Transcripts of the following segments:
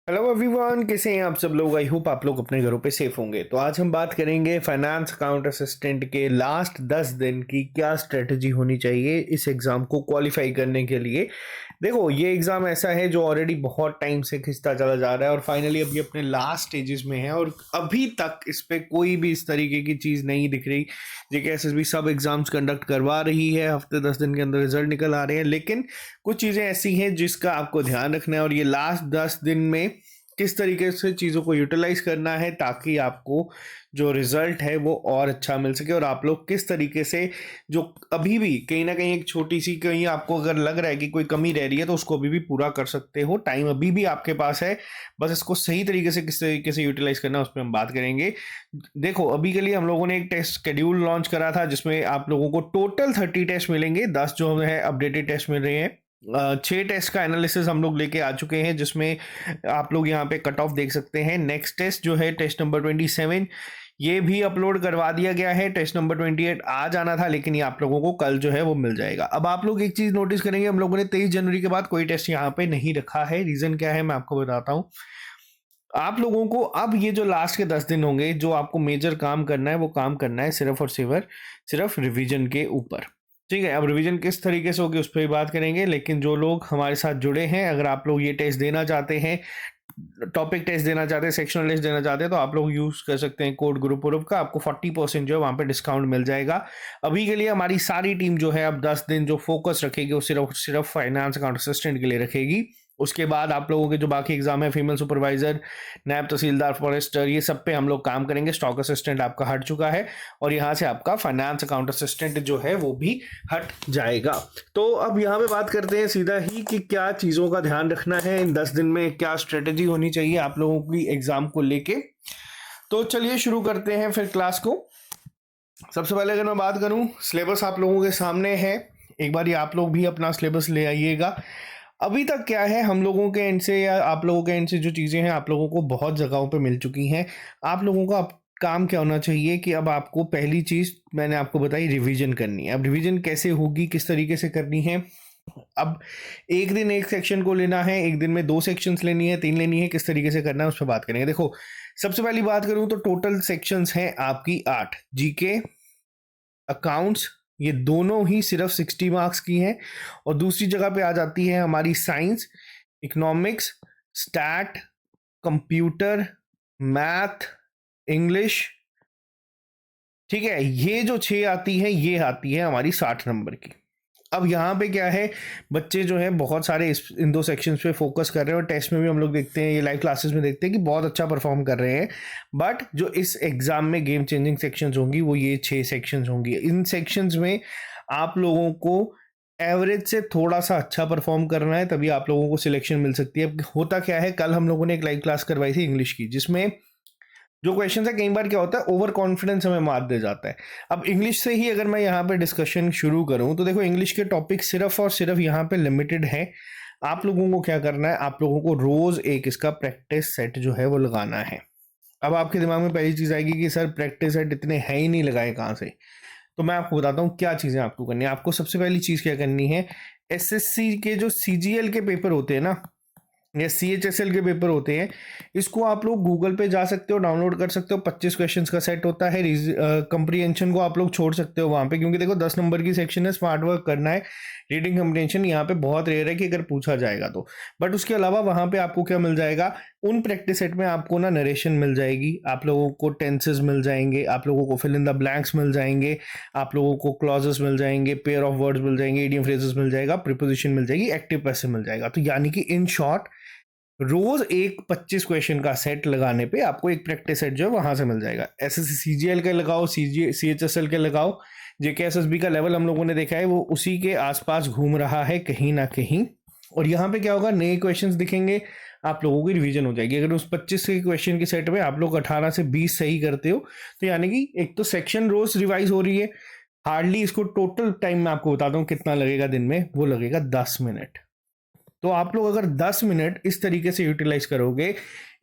Hello everyone, कैसे हैं आप सब लोग। आई होप आप लोग अपने घरों पे सेफ होंगे। तो आज हम बात करेंगे फाइनेंस अकाउंट असिस्टेंट के लास्ट 10 दिन की क्या स्ट्रेटजी होनी चाहिए इस एग्ज़ाम को क्वालिफाई करने के लिए। देखो, ये एग्ज़ाम ऐसा है जो ऑलरेडी बहुत टाइम से खिंचता चला जा रहा है और फाइनली अभी अपने लास्ट स्टेजेस में है और अभी तक इस पे कोई भी इस तरीके की चीज़ नहीं दिख रही। जेकेएसएसबी सब एग्ज़ाम्स कंडक्ट करवा रही है, हफ्ते 10 दिन के अंदर रिजल्ट निकल आ रहे हैं, लेकिन कुछ चीज़ें ऐसी हैं जिसका आपको ध्यान रखना है और ये लास्ट 10 दिन में किस तरीके से चीज़ों को यूटिलाइज करना है ताकि आपको जो रिजल्ट है वो और अच्छा मिल सके। और आप लोग किस तरीके से जो अभी भी कहीं ना कहीं एक छोटी सी कहीं आपको अगर लग रहा है कि कोई कमी रह रही है तो उसको अभी भी पूरा कर सकते हो। टाइम अभी भी आपके पास है, बस इसको सही तरीके से किस तरीके से यूटिलाइज करना है उस पर हम बात करेंगे। देखो, अभी के लिए हम लोगों ने एक टेस्ट शेड्यूल लॉन्च करा था जिसमें आप लोगों को टोटल 30 टेस्ट मिलेंगे। 10 जो है अपडेटेड टेस्ट मिल रहे हैं। 6 टेस्ट का एनालिसिस हम लोग लेके आ चुके हैं जिसमें आप लोग यहाँ पे कट ऑफ देख सकते हैं। नेक्स्ट टेस्ट जो है टेस्ट नंबर 27, ये भी अपलोड करवा दिया गया है। टेस्ट नंबर 28 आज आना था लेकिन ये आप लोगों को कल जो है वो मिल जाएगा। अब आप लोग एक चीज नोटिस करेंगे, हम लोगों ने 23 जनवरी के बाद कोई टेस्ट यहाँ पे नहीं रखा है। रीजन क्या है मैं आपको बताता हूँ। आप लोगों को अब ये जो लास्ट के 10 दिन होंगे, जो आपको मेजर काम करना है वो काम करना है सिर्फ और सिर्फ रिवीजन के ऊपर। ठीक है, अब रिवीजन किस तरीके से होगी उस पर भी बात करेंगे, लेकिन जो लोग हमारे साथ जुड़े हैं, अगर आप लोग ये टेस्ट देना चाहते हैं, टॉपिक टेस्ट देना चाहते हैं, सेक्शनल टेस्ट देना चाहते हैं, तो आप लोग यूज कर सकते हैं कोड गुरुपुरब का। आपको 40% जो है वहां पे डिस्काउंट मिल जाएगा। अभी के लिए हमारी सारी टीम जो है अब 10 दिन जो फोकस रखेगी वो सिर्फ सिर्फ फाइनेंस अकाउंट असिस्टेंट के लिए रखेगी। उसके बाद आप लोगों के जो बाकी एग्जाम है, फीमेल सुपरवाइजर, नैब तहसीलदार, फॉरेस्टर, ये सब पे हम लोग काम करेंगे। स्टॉक असिस्टेंट आपका हट चुका है और यहाँ से आपका फाइनेंस अकाउंट असिस्टेंट जो है वो भी हट जाएगा। तो अब यहाँ पे बात करते हैं सीधा ही कि क्या चीज़ों का ध्यान रखना है इन 10 दिन में, क्या स्ट्रेटेजी होनी चाहिए आप लोगों की एग्जाम को लेके। तो चलिए शुरू करते हैं फिर क्लास को। सबसे पहले अगर मैं बात करूं, सिलेबस आप लोगों के सामने है। एक बार ये आप लोग भी अपना सिलेबस ले आइएगा। अभी तक क्या है, हम लोगों के एंड से या आप लोगों के एंड से जो चीज़ें हैं आप लोगों को बहुत जगहों पे मिल चुकी हैं। आप लोगों का अब काम क्या होना चाहिए कि अब आपको पहली चीज़ मैंने आपको बताई, रिवीजन करनी है। अब रिवीजन कैसे होगी, किस तरीके से करनी है। अब एक दिन एक सेक्शन को लेना है, एक दिन में 2 सेक्शंस लेनी है, 3 लेनी है, किस तरीके से करना है उस पर बात करेंगे। देखो, सबसे पहली बात करूं तो टोटल सेक्शंस हैं आपकी 8। जीके, अकाउंट्स, ये दोनों ही सिर्फ 60 मार्क्स की हैं। और दूसरी जगह पे आ जाती है हमारी science, economics, stat, computer, math, English. ठीक है, ये जो 6 आती है ये आती है हमारी 60 नंबर की। अब यहाँ पे क्या है, बच्चे जो है बहुत सारे इन 2 सेक्शंस पे फोकस कर रहे हैं और टेस्ट में भी हम लोग देखते हैं, ये लाइव क्लासेस में देखते हैं कि बहुत अच्छा परफॉर्म कर रहे हैं। बट जो इस एग्जाम में गेम चेंजिंग सेक्शंस होंगी वो ये 6 सेक्शंस होंगी। इन सेक्शंस में आप लोगों को एवरेज से थोड़ा सा अच्छा परफॉर्म करना है, तभी आप लोगों को सिलेक्शन मिल सकती है। होता क्या है, कल हम लोगों ने एक लाइव क्लास करवाई थी इंग्लिश की, जिसमें जो क्वेश्चन है कई बार क्या होता है, ओवर कॉन्फिडेंस हमें मार दे जाता है। अब इंग्लिश से ही अगर मैं यहाँ पे डिस्कशन शुरू करूँ तो देखो, इंग्लिश के टॉपिक सिर्फ और सिर्फ यहाँ पे लिमिटेड है। आप लोगों को क्या करना है, आप लोगों को रोज एक इसका प्रैक्टिस सेट जो है वो लगाना है। अब आपके दिमाग में पहली चीज आएगी कि सर प्रैक्टिस सेट इतने है ही नहीं, लगाए कहाँ से। तो मैं आपको बताता हूँ क्या चीजें आपको करनी है। आपको सबसे पहली चीज क्या करनी है, एसएससी के जो सीजीएल के पेपर होते हैं ना, या CHSL के पेपर होते हैं, इसको आप लोग गूगल पे जा सकते हो, डाउनलोड कर सकते हो। 25 क्वेश्चंस का सेट होता है। कंप्रीहेंशन को आप लोग छोड़ सकते हो वहाँ पे, क्योंकि देखो 10 नंबर की सेक्शन है, स्मार्ट वर्क करना है। रीडिंग कंप्रीहेंशन यहाँ पे बहुत रेयर है कि अगर पूछा जाएगा तो। बट उसके अलावा वहाँ पे आपको क्या मिल जाएगा, उन प्रैक्टिस सेट में आपको ना नरेशन मिल जाएगी, आप लोगों को टेंसेस मिल जाएंगे, आप लोगों को फिल इन द ब्लैंक्स मिल जाएंगे, आप लोगों को क्लॉजेस मिल जाएंगे, पेयर ऑफ वर्ड्स मिल जाएंगे, इडियम फ्रेजेस मिल जाएगा, प्रीपोजिशन मिल जाएगी, एक्टिव पैसिव मिल जाएगा। तो यानी कि इन शॉर्ट रोज एक 25 क्वेश्चन का सेट लगाने पे आपको एक प्रैक्टिस सेट जो है वहां से मिल जाएगा। एसएससी सीजीएल का लगाओ, CHSL के लगाओ, जेकेएसएसबी का लेवल हम लोगों ने देखा है वो उसी के आसपास घूम रहा है कहीं ना कहीं। और यहाँ पे क्या होगा, नए क्वेश्चंस दिखेंगे, आप लोगों की रिवीजन हो जाएगी। अगर उस 25 के क्वेश्चन के सेट में आप लोग 18 से 20 सही करते हो तो यानी कि एक तो सेक्शन रोज रिवाइज हो रही है। हार्डली इसको टोटल टाइम मैं आपको बताता हूँ कितना लगेगा दिन में, वो लगेगा 10 मिनट। तो आप लोग अगर 10 मिनट इस तरीके से यूटिलाइज करोगे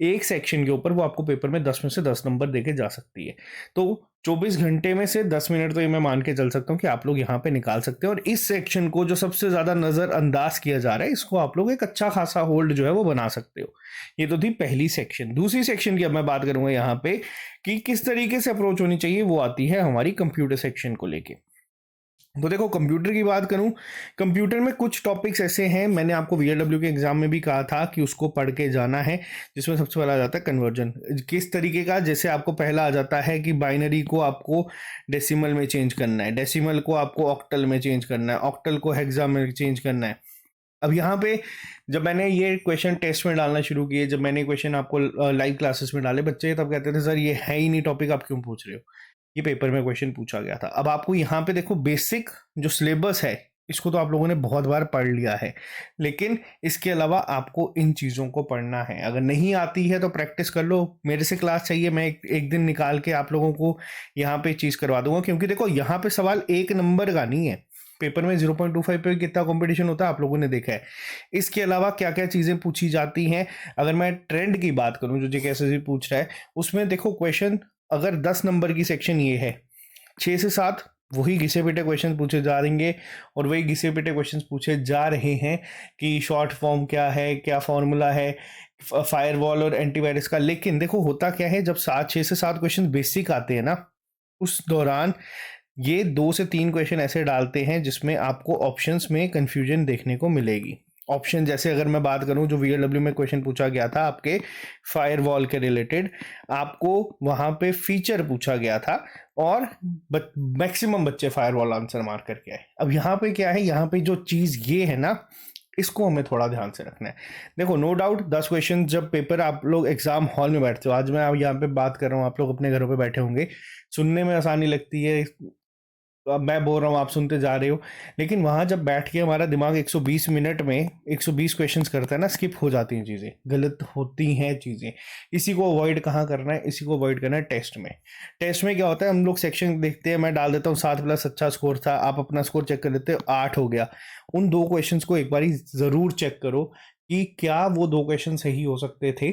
एक सेक्शन के ऊपर, वो आपको पेपर में 10 में से 10 नंबर देके जा सकती है। तो 24 घंटे में से 10 मिनट तो ये मैं मान के चल सकता हूँ कि आप लोग यहाँ पे निकाल सकते हैं। और इस सेक्शन को जो सबसे ज़्यादा नज़रअंदाज किया जा रहा है, इसको आप लोग एक अच्छा खासा होल्ड जो है वो बना सकते हो। ये तो थी पहली सेक्शन। दूसरी सेक्शन की अब मैं बात करूँगा यहाँ पे कि किस तरीके से अप्रोच होनी चाहिए, वो आती है हमारी कंप्यूटर सेक्शन को लेके। तो देखो, कंप्यूटर की बात करूं, कंप्यूटर में कुछ टॉपिक्स ऐसे हैं, मैंने आपको वीएलडब्ल्यू के एग्जाम में भी कहा था कि उसको पढ़ के जाना है, जिसमें सबसे पहला आ जाता है कन्वर्जन। किस तरीके का, जैसे आपको पहला आ जाता है कि बाइनरी को आपको डेसिमल में चेंज करना है, डेसिमल को आपको ऑक्टल में चेंज करना है, ऑक्टल को हेक्सा में चेंज करना है। अब यहाँ पे जब मैंने ये क्वेश्चन टेस्ट में डालना शुरू किए, जब मैंने क्वेश्चन आपको लाइव क्लासेस में डाले, बच्चे तब कहते थे सर ये है ही नहीं टॉपिक, आप क्यों पूछ रहे हो। ये पेपर में क्वेश्चन पूछा गया था। अब आपको यहाँ पे देखो, बेसिक जो सिलेबस है इसको तो आप लोगों ने बहुत बार पढ़ लिया है, लेकिन इसके अलावा आपको इन चीज़ों को पढ़ना है। अगर नहीं आती है तो प्रैक्टिस कर लो, मेरे से क्लास चाहिए, मैं एक दिन निकाल के आप लोगों को यहाँ पे चीज़ करवा दूंगा। क्योंकि देखो, यहाँ पे सवाल एक नंबर का नहीं है, पेपर में 0.25 पे कितना कंपटीशन होता है आप लोगों ने देखा है। इसके अलावा क्या क्या चीज़ें पूछी जाती हैं, अगर मैं ट्रेंड की बात करूं जो जेकेएसएससी पूछ रहा है, उसमें देखो क्वेश्चन, अगर 10 नंबर की सेक्शन ये है, 6 से 7 वही घिसे पिटे क्वेश्चन पूछे जा रहेंगे, और वही घिसे पिटे क्वेश्चन पूछे जा रहे हैं कि शॉर्ट फॉर्म क्या है, क्या फॉर्मूला है फायरवॉल और एंटीवायरस का। लेकिन देखो होता क्या है, जब 6 से 7 क्वेश्चन बेसिक आते हैं ना, उस दौरान ये 2 से 3 क्वेश्चन ऐसे डालते हैं जिसमें आपको ऑप्शंस में कंफ्यूजन देखने को मिलेगी। ऑप्शन जैसे अगर मैं बात करूं, जो वीएलडब्ल्यू में क्वेश्चन पूछा गया था आपके फायरवॉल के रिलेटेड, आपको वहां पे फीचर पूछा गया था और मैक्सिमम बच्चे फायरवॉल आंसर मार करके आए। अब यहाँ पे क्या है, यहाँ पे जो चीज़ ये है ना, इसको हमें थोड़ा ध्यान से रखना है। देखो, नो डाउट 10 क्वेश्चन जब पेपर आप लोग एग्जाम हॉल में बैठते हो, आज मैं आप यहाँ पे बात कर रहा हूँ, आप लोग अपने घरों पे बैठे होंगे, सुनने में आसानी लगती है, अब मैं बोल रहा हूँ आप सुनते जा रहे हो, लेकिन वहाँ जब बैठ के हमारा दिमाग 120 मिनट में 120 क्वेश्चंस करता है ना, स्किप हो जाती हैं चीज़ें, गलत होती हैं चीज़ें। इसी को अवॉइड कहाँ करना है, इसी को अवॉइड करना है टेस्ट में। टेस्ट में क्या होता है, हम लोग सेक्शन देखते हैं, मैं डाल देता हूँ 7+ अच्छा स्कोर था, आप अपना स्कोर चेक कर लेते हो 8 हो गया। उन 2 क्वेश्चन को एक बार ज़रूर चेक करो कि क्या वो 2 क्वेश्चन सही हो सकते थे।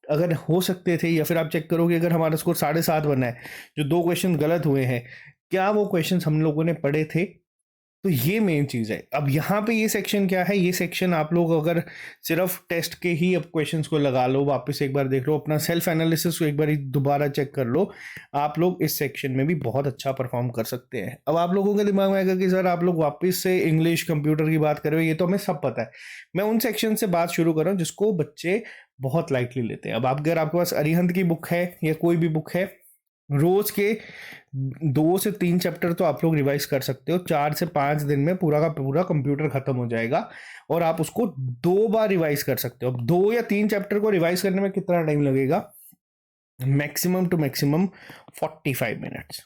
अगर हो सकते थे, या फिर आप चेक करोगे अगर हमारा स्कोर 7.5 बना है, जो 2 क्वेश्चन गलत हुए हैं, क्या वो क्वेश्चंस हम लोगों ने पढ़े थे। तो ये मेन चीज़ है। अब यहाँ पे ये सेक्शन क्या है, ये सेक्शन आप लोग अगर सिर्फ टेस्ट के ही अब क्वेश्चंस को लगा लो, वापस एक बार देख लो, अपना सेल्फ एनालिसिस को एक बार दोबारा चेक कर लो, आप लोग इस सेक्शन में भी बहुत अच्छा परफॉर्म कर सकते हैं। अब आप लोगों के दिमाग में आएगा कि सर आप लोग वापस से इंग्लिश कंप्यूटर की बात कर रहे हो, ये तो हमें सब पता है। मैं उन सेक्शन से बात शुरू कर रहा हूँ जिसको बच्चे बहुत लाइटली लेते हैं। अब आप अगर आपके पास अरिहंत की बुक है या कोई भी बुक है, रोज के 2 से 3 चैप्टर तो आप लोग रिवाइज कर सकते हो। 4 से 5 दिन में पूरा का पूरा कंप्यूटर खत्म हो जाएगा और आप उसको 2 बार रिवाइज कर सकते हो। अब 2 या 3 चैप्टर को रिवाइज करने में कितना टाइम लगेगा, मैक्सिमम टू मैक्सिमम 45 मिनट्स।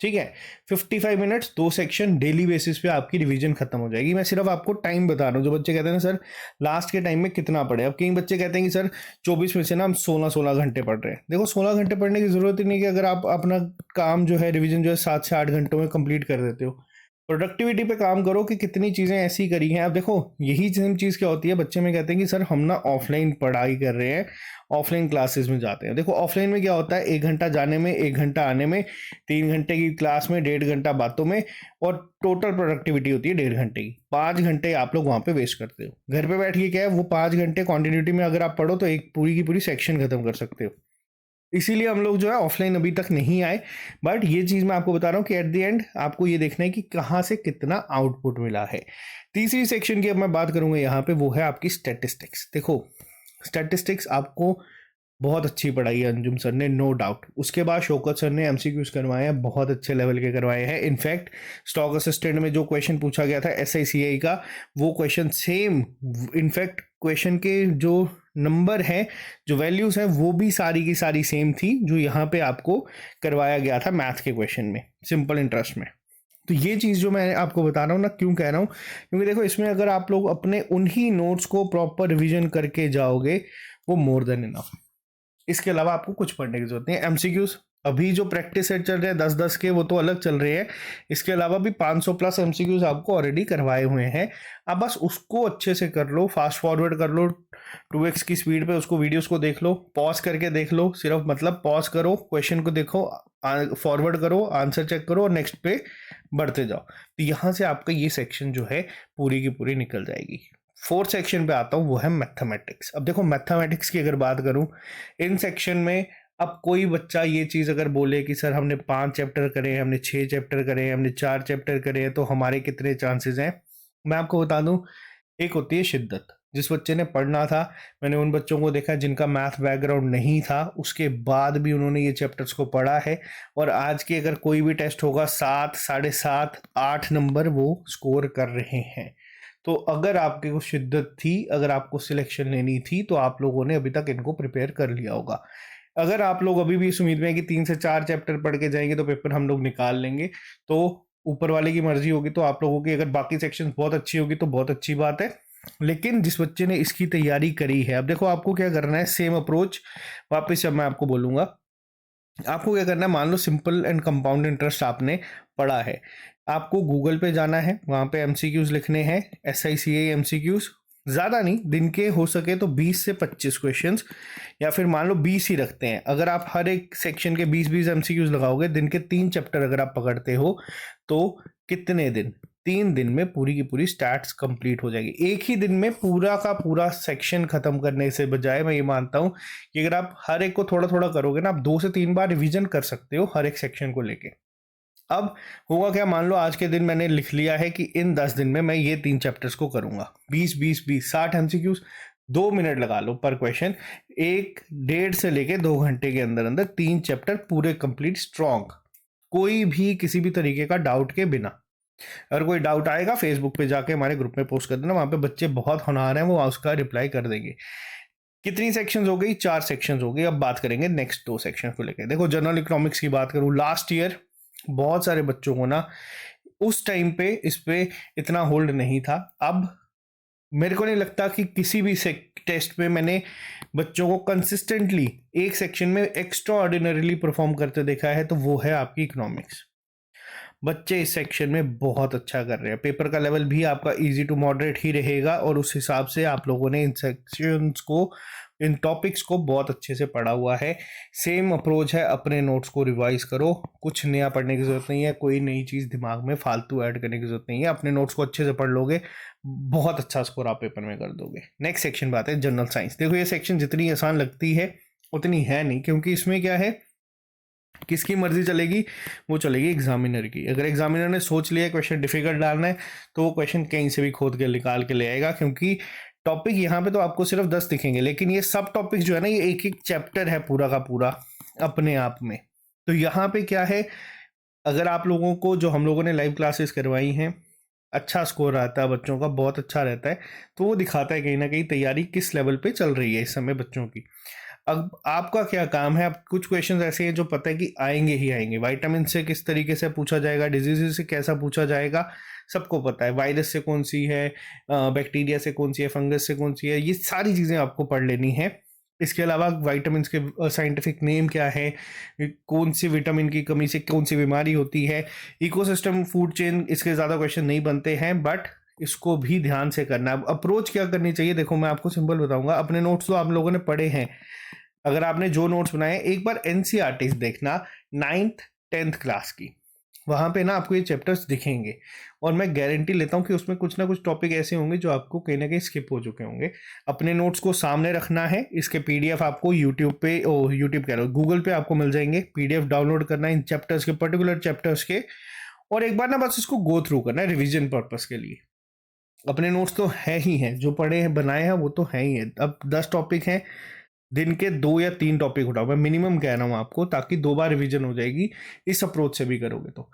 ठीक है, 55 मिनट्स, 2 सेक्शन डेली बेसिस पे आपकी रिवीजन खत्म हो जाएगी। मैं सिर्फ आपको टाइम बता रहा हूँ। जो बच्चे कहते हैं ना सर लास्ट के टाइम में कितना पढ़े, अब कई बच्चे कहते हैं कि सर 24 में से ना हम 16 घंटे पढ़ रहे हैं। देखो 16 घंटे पढ़ने की जरूरत ही नहीं, कि अगर आप अपना काम जो है रिवीजन जो है 7 से 8 घंटों में कंप्लीट कर देते हो। प्रोडक्टिविटी पे काम करो कि कितनी चीज़ें ऐसी करी हैं। अब देखो यही सेम चीज़ क्या होती है, बच्चे में कहते हैं कि सर हम ना ऑफलाइन पढ़ाई कर रहे हैं, ऑफलाइन क्लासेस में जाते हैं। देखो ऑफलाइन में क्या होता है, 1 घंटा जाने में, 1 घंटा आने में, 3 घंटे की क्लास में, 1.5 घंटा बातों में, और टोटल प्रोडक्टिविटी होती है 1.5 घंटे की। 5 घंटे आप लोग वहाँ पे वेस्ट करते हो। घर पे बैठ के क्या है, वो 5 घंटे कॉन्टिन्यूटी में अगर आप पढ़ो तो एक पूरी की पूरी सेक्शन खत्म कर सकते हो। इसीलिए हम लोग जो है ऑफलाइन अभी तक नहीं आए। बट ये चीज़ मैं आपको बता रहा हूँ कि एट द एंड आपको ये देखना है कि कहाँ से कितना आउटपुट मिला है। तीसरी सेक्शन की अब मैं बात करूँगा यहाँ पे, वो है आपकी स्टैटिस्टिक्स। देखो स्टैटिस्टिक्स आपको बहुत अच्छी पढ़ाई है अंजुम सर ने, नो डाउट। उसके बाद शौकत सर ने एमसीक्यूज करवाए हैं, बहुत अच्छे लेवल के करवाए हैं। इनफैक्ट स्टॉक असिस्टेंट में जो क्वेश्चन पूछा गया था एसआईसीआई का, वो क्वेश्चन सेम, इनफैक्ट क्वेश्चन के जो नंबर है, जो वैल्यूज हैं, वो भी सारी की सारी सेम थी जो यहाँ पे आपको करवाया गया था मैथ के क्वेश्चन में, सिंपल इंटरेस्ट में। तो ये चीज़ जो मैं आपको बता रहा हूँ ना, क्यों कह रहा हूँ, क्योंकि देखो इसमें अगर आप लोग अपने उन्हीं नोट्स को प्रॉपर रिवीजन करके जाओगे, वो मोर देन इनफ। इसके अलावा आपको कुछ पढ़ने की जरूरत नहीं है। एमसीक्यूज अभी जो प्रैक्टिस सेट चल रहे हैं 10-10 के, वो तो अलग चल रहे हैं। इसके अलावा भी 500+ एमसीक्यूज आपको ऑलरेडी करवाए हुए हैं। अब बस उसको अच्छे से कर लो, फास्ट फॉरवर्ड कर लो 2x की स्पीड पे, उसको वीडियोस को देख लो, पॉज करके देख लो, सिर्फ मतलब पॉज करो, क्वेश्चन को देखो, फॉरवर्ड करो, आंसर चेक करो और नेक्स्ट पे बढ़ते जाओ। तो यहाँ से आपका ये सेक्शन जो है पूरी की पूरी निकल जाएगी। फोर्थ सेक्शन पे आता हूँ, वो है मैथमेटिक्स। अब देखो मैथमेटिक्स की अगर बात करूँ, इन सेक्शन में अब कोई बच्चा ये चीज़ अगर बोले कि सर हमने 5 चैप्टर करे हैं, हमने 6 चैप्टर करे हैं, हमने 4 चैप्टर करे हैं, तो हमारे कितने चांसेस हैं, मैं आपको बता दूं, एक होती है शिद्दत। जिस बच्चे ने पढ़ना था, मैंने उन बच्चों को देखा जिनका मैथ बैकग्राउंड नहीं था, उसके बाद भी उन्होंने ये चैप्टर्स को पढ़ा है, और आज के अगर कोई भी टेस्ट होगा 7, 7.5, 8 नंबर वो स्कोर कर रहे हैं। तो अगर आपके को शिद्दत थी, अगर आपको सिलेक्शन लेनी थी, तो आप लोगों ने अभी तक इनको प्रिपेयर कर लिया होगा। अगर आप लोग अभी भी इस उम्मीद में है कि 3 से 4 चैप्टर पढ़ के जाएंगे तो पेपर हम लोग निकाल लेंगे, तो ऊपर वाले की मर्जी होगी। तो आप लोगों की अगर बाकी सेक्शन बहुत अच्छी होगी तो बहुत अच्छी बात है, लेकिन जिस बच्चे ने इसकी तैयारी करी है, अब देखो आपको क्या करना है, सेम अप्रोच वापस जब मैं आपको बोलूंगा, आपको क्या करना है, मान लो सिंपल एंड कंपाउंड इंटरेस्ट आपने पढ़ा है, आपको गूगल पे जाना है, वहां पे एमसीक्यूज लिखने हैं, SICA एमसीक्यूज, ज़्यादा नहीं, दिन के हो सके तो 20 से 25 क्वेश्चंस, या फिर मान लो 20 ही रखते हैं। अगर आप हर एक सेक्शन के 20-20 एमसीक्यूज लगाओगे, दिन के 3 चैप्टर अगर आप पकड़ते हो, तो कितने दिन, 3 दिन में पूरी की पूरी स्टैट्स कंप्लीट हो जाएगी। एक ही दिन में पूरा का पूरा सेक्शन खत्म करने से बजाय मैं ये मानता हूँ कि अगर आप हर एक को थोड़ा थोड़ा करोगे ना, आप 2 से 3 बार रिवीजन कर सकते हो हर एक सेक्शन को लेके। अब होगा क्या, मान लो आज के दिन मैंने लिख लिया है कि इन 10 दिन में मैं ये 3 चैप्टर्स को करूंगा, 20 60 एमसीक्यूज, 2 मिनट लगा लो पर क्वेश्चन, 1 1.5 से लेके 2 घंटे के अंदर अंदर 3 चैप्टर पूरे कंप्लीट स्ट्रॉन्ग, कोई भी किसी भी तरीके का डाउट के बिना। अगर कोई डाउट आएगा फेसबुक पे जाके हमारे ग्रुप में पोस्ट कर देना, वहां पे बच्चे बहुत होनहार हैं, वो उसका रिप्लाई कर देंगे। कितनी सेक्शंस हो गई, 4 सेक्शंस हो गई। अब बात करेंगे नेक्स्ट 2 सेक्शन को लेकर। देखो जनरल इकोनॉमिक्स की बात करूं, लास्ट ईयर बहुत सारे बच्चों को ना उस टाइम पे इस पे इतना होल्ड नहीं था। अब मेरे को नहीं लगता कि किसी भी टेस्ट में मैंने बच्चों को कंसिस्टेंटली एक सेक्शन में एक्स्ट्रा ऑर्डिनरीली परफॉर्म करते देखा है, तो वो है आपकी इकोनॉमिक्स। बच्चे इस सेक्शन में बहुत अच्छा कर रहे हैं, पेपर का लेवल भी आपका इजी टू मॉडरेट ही रहेगा, और उस हिसाब से आप लोगों ने इन सेक्शंस को, इन टॉपिक्स को बहुत अच्छे से पढ़ा हुआ है। सेम अप्रोच है, अपने नोट्स को रिवाइज करो, कुछ नया पढ़ने की जरूरत नहीं है, कोई नई चीज़ दिमाग में फालतू ऐड करने की जरूरत नहीं है। अपने नोट्स को अच्छे से पढ़ लोगे, बहुत अच्छा स्कोर आप पेपर में कर दोगे। नेक्स्ट सेक्शन बात है जनरल साइंस। देखो ये सेक्शन जितनी आसान लगती है उतनी है नहीं, क्योंकि इसमें क्या है, किसकी मर्जी चलेगी, वो चलेगी एग्जामिनर की। अगर एग्जामिनर ने सोच लिया क्वेश्चन डिफिकल्ट डालना है, तो वो क्वेश्चन कहीं से भी खोद के निकाल के ले आएगा, क्योंकि टॉपिक यहाँ पे तो आपको सिर्फ 10 दिखेंगे, लेकिन ये सब टॉपिक जो है ना, ये एक एक चैप्टर है पूरा का पूरा अपने आप में। तो यहाँ पे क्या है, अगर आप लोगों को, जो हम लोगों ने लाइव क्लासेस करवाई हैं, अच्छा स्कोर आता है बच्चों का, बहुत अच्छा रहता है, तो वो दिखाता है कहीं ना कहीं तैयारी किस लेवल पे चल रही है इस समय बच्चों की। अब आपका क्या काम है, अब कुछ क्वेश्चंस ऐसे हैं जो पता है कि आएंगे ही आएंगे। विटामिन से किस तरीके से पूछा जाएगा, डिजीज से कैसा पूछा जाएगा, सबको पता है। वायरस से कौन सी है, बैक्टीरिया से कौन सी है, फंगस से कौन सी है, ये सारी चीज़ें आपको पढ़ लेनी है। इसके अलावा विटामिन के साइंटिफिक नेम क्या है, कौन सी विटामिन की कमी से कौन सी बीमारी होती है, इकोसिस्टम, फूड चेन, इसके ज़्यादा क्वेश्चन नहीं बनते हैं, बट इसको भी ध्यान से करना है। अप्रोच क्या करनी चाहिए, देखो मैं आपको सिंपल बताऊंगा। अपने नोट्स तो आप लोगों ने पढ़े हैं, अगर आपने जो नोट्स बनाए, एक बार NCERT देखना 9th 10th क्लास की, वहां पे ना आपको ये चैप्टर्स दिखेंगे, और मैं गारंटी लेता हूँ कि उसमें कुछ ना कुछ टॉपिक ऐसे होंगे जो आपको कहीं ना कहीं स्किप हो चुके होंगे। अपने नोट्स को सामने रखना है, इसके PDF आपको यूट्यूब पे, यूट्यूब कह रहा हूँ, गूगल पे आपको मिल जाएंगे। PDF डाउनलोड करना है इन चैप्टर्स के, पर्टिकुलर चैप्टर्स के, और एक बार ना बस इसको गो थ्रू करना है रिविजन पर्पस के लिए। अपने नोट्स तो है ही हैं, जो पढ़े हैं बनाए हैं वो तो है ही है। अब 10 टॉपिक हैं, दिन के 2 या 3 टॉपिक उठाओ, मैं मिनिमम कह रहा हूँ आपको, ताकि 2 बार रिवीजन हो जाएगी। इस अप्रोच से भी करोगे तो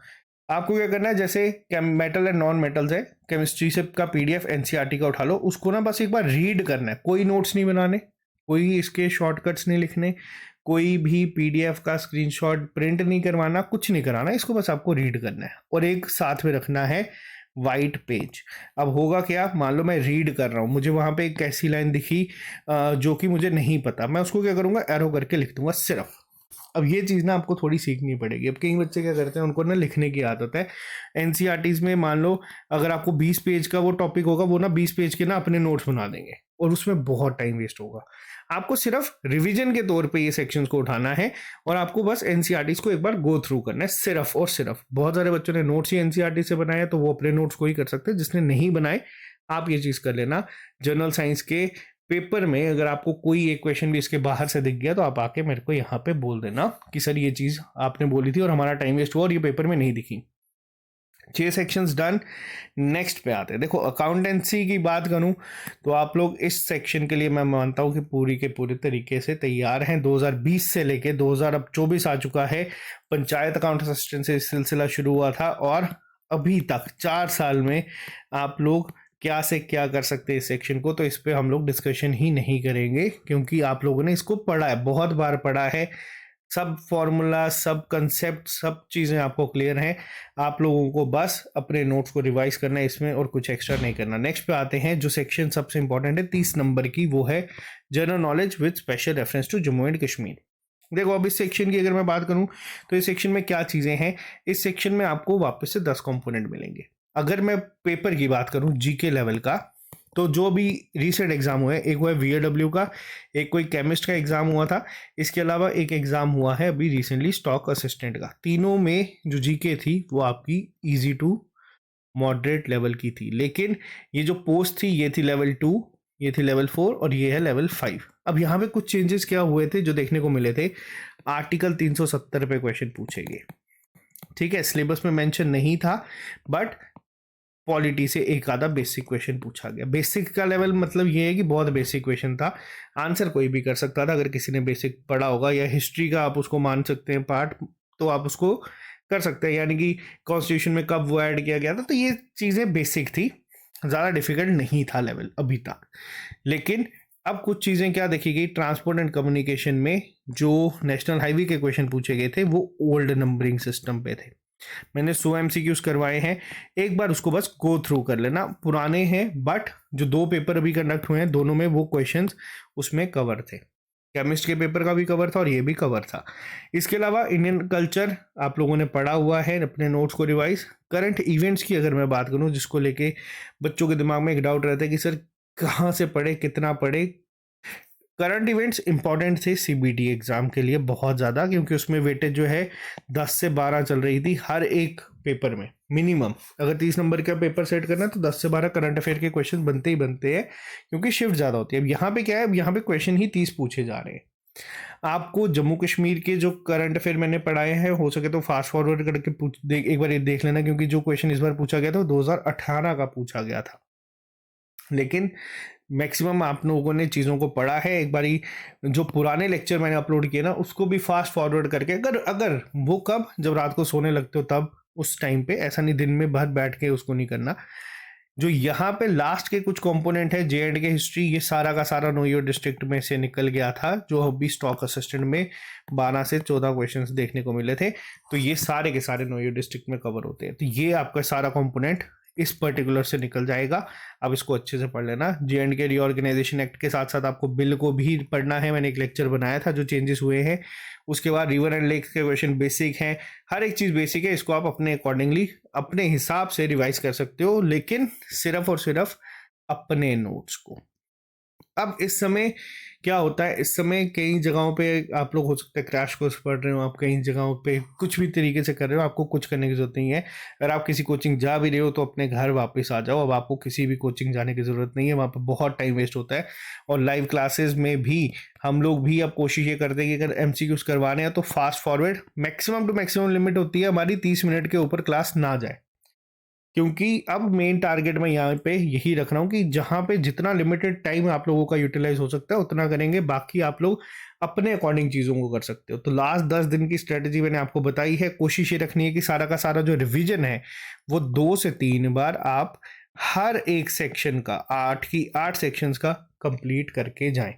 आपको क्या करना है, जैसे मेटल एंड नॉन मेटल्स है, केमिस्ट्री से का PDF NCERT का उठा लो, उसको ना बस एक बार रीड करना है। कोई नोट्स नहीं बनाने, कोई इसके शॉर्टकट्स नहीं लिखने, कोई भी PDF का स्क्रीनशॉट प्रिंट नहीं करवाना, कुछ नहीं कराना, इसको बस आपको रीड करना है, और एक साथ में रखना है वाइट पेज। अब होगा क्या, मान लो मैं रीड कर रहा हूँ, मुझे वहां पे एक ऐसी लाइन दिखी जो कि मुझे नहीं पता, मैं उसको क्या करूंगा, एरो करके लिख दूंगा सिर्फ। अब ये चीज़ ना आपको थोड़ी सीखनी पड़ेगी। अब कई बच्चे क्या करते हैं, उनको ना लिखने की आदत है। NCERTs में मान लो अगर आपको 20 पेज का वो टॉपिक होगा, वो ना 20 पेज के ना अपने नोट्स बना देंगे, और उसमें बहुत टाइम वेस्ट होगा। आपको सिर्फ रिवीजन के तौर पे ये सेक्शंस को उठाना है और आपको बस एनसीईआरटीज को एक बार गो थ्रू करना है, सिर्फ और सिर्फ। बहुत सारे बच्चों ने नोट्स ही एनसीईआरटी से बनाए हैं, तो वो अपने नोट्स को ही कर सकते हैं। जिसने नहीं बनाए, आप ये चीज कर लेना। जनरल साइंस के पेपर में अगर आपको कोई एक क्वेश्चन भी इसके बाहर से दिख गया तो आप आके मेरे को यहाँ पे बोल देना कि सर ये चीज आपने बोली थी और हमारा टाइम वेस्ट हुआ और ये पेपर में नहीं दिखी। 6 सेक्शंस डन। नेक्स्ट पे आते हैं। देखो, अकाउंटेंसी की बात करूं तो आप लोग इस सेक्शन के लिए मैं मानता हूं कि पूरी के पूरे तरीके से तैयार हैं। 2020 से लेके 2024 आ चुका है। पंचायत अकाउंट असिस्टेंट से सिलसिला शुरू हुआ था और अभी तक 4 साल में आप लोग क्या से क्या कर सकते हैं इस सेक्शन को, तो इस पे हम लोग डिस्कशन ही नहीं करेंगे क्योंकि आप लोगों ने इसको पढ़ा है, बहुत बार पढ़ा है। सब फॉर्मूला, सब कंसेप्ट, सब चीज़ें आपको क्लियर हैं। आप लोगों को बस अपने नोट्स को रिवाइज करना है इसमें और कुछ एक्स्ट्रा नहीं करना। नेक्स्ट पे आते हैं, जो सेक्शन सबसे इंपॉर्टेंट है 30 नंबर की, वो है general knowledge with special reference to Jammu and Kashmir. देखो, अब इस सेक्शन की अगर मैं बात करूं तो इस सेक्शन में क्या चीज़ें हैं। इस सेक्शन में आपको वापस से 10 कंपोनेंट मिलेंगे। अगर मैं पेपर की बात करूं जीके लेवल का, तो जो भी रिसेंट एग्जाम हुए, एक हुआ है VAW का, एक कोई केमिस्ट का एग्जाम हुआ था, इसके अलावा एक एग्जाम हुआ है अभी रिसेंटली स्टॉक असिस्टेंट का। तीनों में जो जीके थी वो आपकी इजी टू मॉडरेट लेवल की थी, लेकिन ये जो पोस्ट थी ये थी लेवल 2, ये थी लेवल 4 और ये है लेवल 5। अब यहाँ पे कुछ चेंजेस क्या हुए थे जो देखने को मिले थे। आर्टिकल 370 पे क्वेश्चन पूछे गए, ठीक है, सिलेबस में मेंशन नहीं था, बट पॉलिटी से एक आधा बेसिक क्वेश्चन पूछा गया। बेसिक का लेवल मतलब ये है कि बहुत बेसिक क्वेश्चन था, आंसर कोई भी कर सकता था। अगर किसी ने बेसिक पढ़ा होगा या हिस्ट्री का आप उसको मान सकते हैं पार्ट, तो आप उसको कर सकते हैं, यानी कि कॉन्स्टिट्यूशन में कब वो ऐड किया गया था। तो ये चीज़ें बेसिक थी, ज़्यादा डिफिकल्ट नहीं था लेवल अभी तक। लेकिन अब कुछ चीज़ें क्या देखी गई, ट्रांसपोर्ट एंड कम्युनिकेशन में जो नेशनल हाईवे के क्वेश्चन पूछे गए थे वो ओल्ड नंबरिंग सिस्टम पे थे। मैंने 100 MCQs करवाए हैं, एक बार उसको बस गो थ्रू कर लेना। पुराने हैं, बट जो 2 पेपर अभी कंडक्ट हुए हैं दोनों में वो क्वेश्चंस उसमें कवर थे। केमिस्ट के पेपर का भी कवर था और ये भी कवर था। इसके अलावा इंडियन कल्चर आप लोगों ने पढ़ा हुआ है, अपने नोट्स को रिवाइज। करंट इवेंट्स की अगर मैं बात करूं, जिसको लेके बच्चों के दिमाग में एक डाउट रहता है कि सर कहाँ से पढ़े, कितना पढ़े। करंट इवेंट्स इंपॉर्टेंट थे CBT एग्जाम के लिए बहुत ज़्यादा, क्योंकि उसमें वेटेज जो है 10 से 12 चल रही थी हर एक पेपर में मिनिमम। अगर 30 नंबर का पेपर सेट करना है तो 10 से 12 करंट अफेयर के क्वेश्चन बनते ही बनते हैं, क्योंकि शिफ्ट ज़्यादा होती है। अब यहाँ पे क्या है, अब यहाँ पे क्वेश्चन ही 30 पूछे जा रहे हैं। आपको जम्मू कश्मीर के जो करंट अफेयर मैंने पढ़ाए हैं, हो सके तो फास्ट फॉरवर्ड करके एक बार ये देख लेना, क्योंकि जो क्वेश्चन इस बार पूछा गया था वो 2018 का पूछा गया था। लेकिन मैक्सिमम आप लोगों ने चीज़ों को पढ़ा है। एक बारी जो पुराने लेक्चर मैंने अपलोड किए ना, उसको भी फास्ट फॉरवर्ड करके, अगर वो कब, जब रात को सोने लगते हो तब, उस टाइम पे, ऐसा नहीं दिन में भर बैठ के उसको नहीं करना। जो यहाँ पे लास्ट के कुछ कंपोनेंट है, J&K हिस्ट्री, ये सारा का सारा नो योर डिस्ट्रिक्ट में से निकल गया था, जो अभी स्टॉक असिस्टेंट में 12 से 14 क्वेश्चंस देखने को मिले थे। तो ये सारे के सारे नो योर डिस्ट्रिक्ट में कवर होते हैं। तो ये आपका सारा कंपोनेंट इस पर्टिकुलर से निकल जाएगा। अब इसको अच्छे से पढ़ लेना। J&K रीऑर्गेनाइजेशन एक्ट के साथ साथ आपको बिल को भी पढ़ना है। मैंने एक लेक्चर बनाया था जो चेंजेस हुए हैं। उसके बाद रिवर एंड लेक के क्वेश्चन बेसिक हैं, हर एक चीज़ बेसिक है। इसको आप अपने अकॉर्डिंगली अपने हिसाब से रिवाइज कर सकते हो, लेकिन सिर्फ और सिर्फ अपने नोट्स को। अब इस समय क्या होता है, इस समय कई जगहों पे आप लोग हो सकता है क्रैश कोर्स पढ़ रहे हो, आप कई जगहों पे कुछ भी तरीके से कर रहे हो, आपको कुछ करने की जरूरत नहीं है। अगर आप किसी कोचिंग जा भी रहे हो तो अपने घर वापस आ जाओ। अब आपको किसी भी कोचिंग जाने की ज़रूरत नहीं है, वहाँ पर बहुत टाइम वेस्ट होता है। और लाइव क्लासेस में भी हम लोग भी अब कोशिश ये करते हैं कि अगर MCQs करवाने हैं तो fast forward, maximum to maximum limit होती है हमारी 30 मिनट के ऊपर क्लास ना जाए, क्योंकि अब मेन टारगेट मैं यहाँ पे यही रख रहा हूँ कि जहाँ पे जितना लिमिटेड टाइम आप लोगों का यूटिलाइज हो सकता है उतना करेंगे, बाकी आप लोग अपने अकॉर्डिंग चीज़ों को कर सकते हो। तो लास्ट 10 दिन की स्ट्रेटजी मैंने आपको बताई है। कोशिश ये रखनी है कि सारा का सारा जो रिवीजन है वो 2 से 3 बार आप हर एक सेक्शन का, 8 सेक्शंस का कंप्लीट करके जाएं।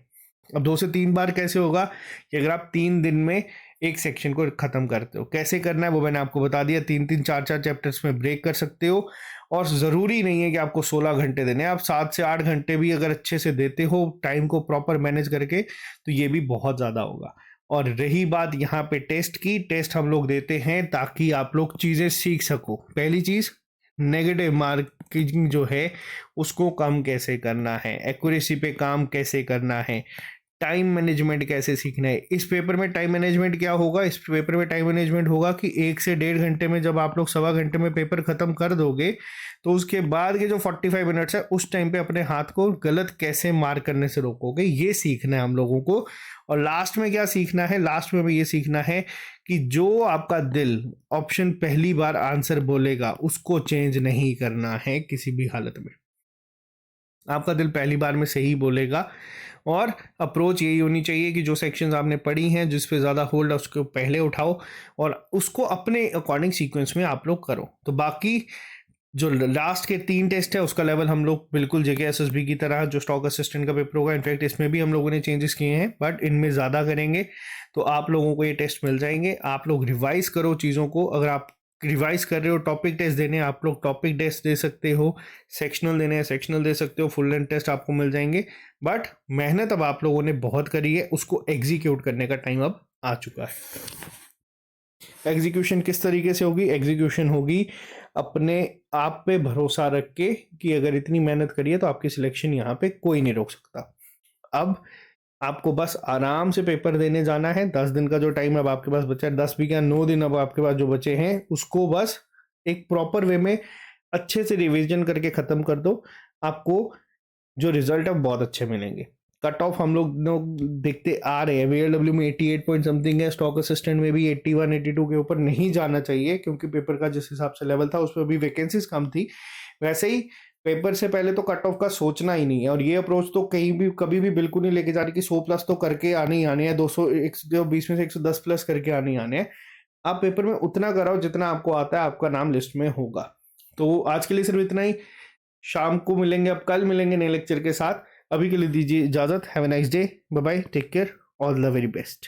अब 2 से 3 बार कैसे होगा कि अगर आप 3 दिन में एक सेक्शन को खत्म करते हो, कैसे करना है वो मैंने आपको बता दिया। 3-3, 4-4 चैप्टर्स में ब्रेक कर सकते हो, और ज़रूरी नहीं है कि आपको 16 घंटे देने, आप 7 से 8 घंटे भी अगर अच्छे से देते हो टाइम को प्रॉपर मैनेज करके, तो ये भी बहुत ज़्यादा होगा। और रही बात यहाँ पे टेस्ट की, टेस्ट हम लोग देते हैं ताकि आप लोग चीज़ें सीख सको। पहली चीज़, नेगेटिव मार्किंग जो है उसको कम कैसे करना है, एक्यूरेसी पे काम कैसे करना है, टाइम मैनेजमेंट कैसे सीखना है। इस पेपर में टाइम मैनेजमेंट क्या होगा, इस पेपर में टाइम मैनेजमेंट होगा कि 1 से 1.5 घंटे में जब आप लोग सवा घंटे में पेपर खत्म कर दोगे तो उसके बाद के जो 45 मिनट्स है उस टाइम पे अपने हाथ को गलत कैसे मार करने से रोकोगे, ये सीखना है हम लोगों को। और लास्ट में क्या सीखना है, लास्ट में ये सीखना है कि जो आपका दिल ऑप्शन पहली बार आंसर बोलेगा उसको चेंज नहीं करना है किसी भी हालत में। आपका दिल पहली बार में सही बोलेगा और अप्रोच यही होनी चाहिए कि जो सेक्शंस आपने पढ़ी हैं जिस पे ज़्यादा होल्ड है उसको पहले उठाओ और उसको अपने अकॉर्डिंग सीक्वेंस में आप लोग करो। तो बाकी जो लास्ट के 3 टेस्ट है उसका लेवल हम लोग बिल्कुल JKSSB की तरह जो स्टॉक असिस्टेंट का पेपर होगा, इनफैक्ट इसमें भी हम लोगों ने चेंजेस किए हैं बट इनमें ज़्यादा करेंगे। तो आप लोगों को ये टेस्ट मिल जाएंगे, आप लोग रिवाइज करो चीज़ों को। अगर आप रिवाइज कर रहे हो, टॉपिक टेस्ट देने आप लोग टॉपिक टेस्ट दे सकते हो, सेक्शनल देने हैं सेक्शनल दे सकते हो, फुल लेंथ टेस्ट आपको मिल जाएंगे। बट मेहनत अब आप लोगों ने बहुत करी है, उसको एग्जीक्यूट करने का टाइम अब आ चुका है। एग्जीक्यूशन किस तरीके से होगी, एग्जीक्यूशन होगी अपने आप पे भरोसा रख के कि अगर इतनी मेहनत करी है तो आपकी सिलेक्शन यहाँ पे कोई नहीं रोक सकता। अब आपको बस आराम से पेपर देने जाना है। 10 दिन का जो टाइम अब आपके पास बचा है, 10 भी क्या 9 दिन अब आपके पास जो बचे हैं उसको बस एक प्रॉपर वे में अच्छे से रिवीजन करके ख़त्म कर दो। आपको जो रिजल्ट है बहुत अच्छे मिलेंगे। कट ऑफ हम लोग देखते आ रहे हैं, VLW में 88 पॉइंट समथिंग है, स्टॉक असिस्टेंट में भी 81 82 के ऊपर नहीं जाना चाहिए क्योंकि पेपर का जिस हिसाब से लेवल था उस पर भी वैकेंसीज कम थी। वैसे ही पेपर से पहले तो कट ऑफ का सोचना ही नहीं है और ये अप्रोच तो कहीं भी कभी भी बिल्कुल नहीं लेके जा रही कि 100 प्लस तो करके आने ही आने हैं, 220 में से 110 प्लस करके आने ही आने हैं। आप पेपर में उतना कराओ जितना आपको आता है, आपका नाम लिस्ट में होगा। तो आज के लिए सिर्फ इतना ही, शाम को मिलेंगे, अब कल मिलेंगे नए लेक्चर के साथ। अभी के लिए दीजिए इजाजत। Have a nice day, bye bye, take care, all the very best.